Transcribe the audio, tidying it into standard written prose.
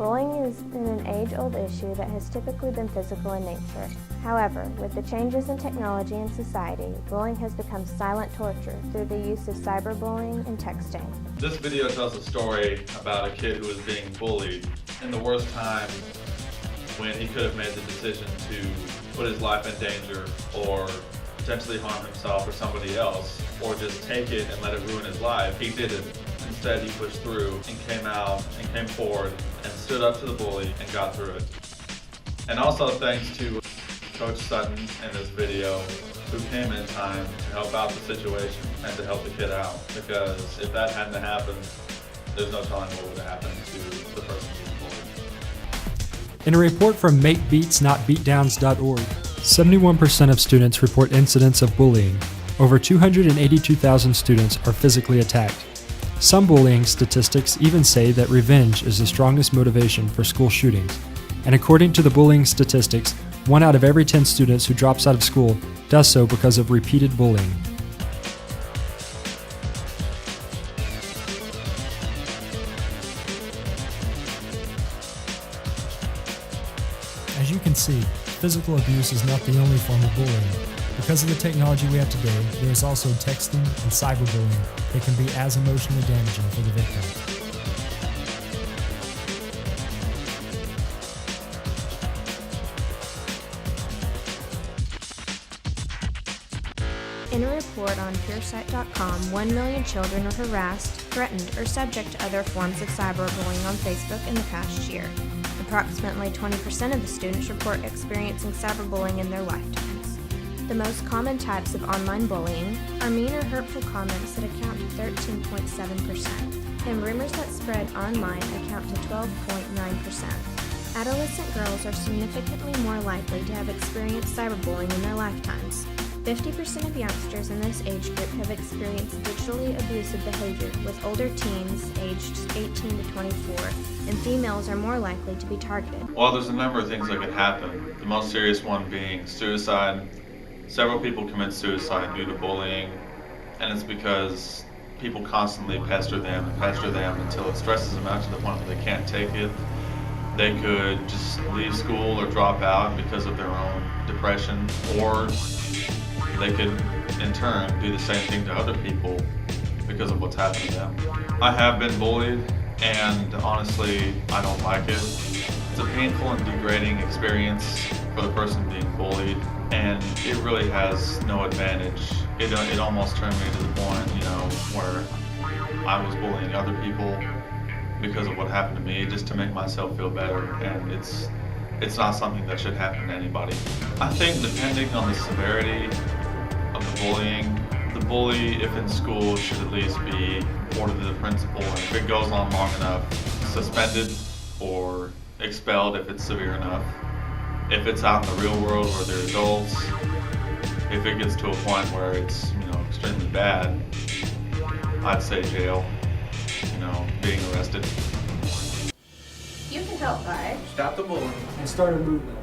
Bullying is an age-old issue that has typically been physical in nature. However, with the changes in technology and society, bullying has become silent torture through the use of cyberbullying and texting. This video tells a story about a kid who was being bullied in the worst time when he could have made the decision to put his life in danger or potentially harm himself or somebody else, or just take it and let it ruin his life. He didn't. Instead, he pushed through and came out and came forward and stood up to the bully and got through it. And also thanks to Coach Sutton in this video, who came in time to help out the situation and to help the kid out. Because if that hadn't happened, there's no telling what would have happened to the person being bullied. In a report from MakeBeatsNotBeatdowns.org, 71% of students report incidents of bullying. Over 282,000 students are physically attacked. Some bullying statistics even say that revenge is the strongest motivation for school shootings. And according to the bullying statistics, 1 out of every 10 students who drops out of school does so because of repeated bullying. As you can see, physical abuse is not the only form of bullying. Because of the technology we have today, there is also texting and cyberbullying that can be as emotionally damaging for the victim. In a report on PureSite.com, 1 million children are harassed, threatened, or subject to other forms of cyberbullying on Facebook in the past year. Approximately 20% of the students report experiencing cyberbullying in their lifetimes. The most common types of online bullying are mean or hurtful comments that account to 13.7%, and rumors that spread online account to 12.9%. Adolescent girls are significantly more likely to have experienced cyberbullying in their lifetimes. 50% of youngsters in this age group have experienced digitally abusive behavior, with older teens aged 18 to 24, and females are more likely to be targeted. Well, there's a number of things that could happen, the most serious one being suicide. Several people commit suicide due to bullying, and it's because people constantly pester them until it stresses them out to the point where they can't take it. They could just leave school or drop out because of their own depression, or they could in turn do the same thing to other people because of what's happened to them. I have been bullied, and honestly, I don't like it. It's a painful and degrading experience for the person being bullied, and it really has no advantage. It almost turned me to the point, where I was bullying other people because of what happened to me, just to make myself feel better, and it's not something that should happen to anybody. I think depending on the severity of the bullying, the bully, if in school, should at least be reported to the principal, and if it goes on long enough, suspended or expelled if it's severe enough. If it's out in the real world where they're adults, if it gets to a point where it's, extremely bad, I'd say jail, being arrested. You can help by Stop the bullying And start a movement.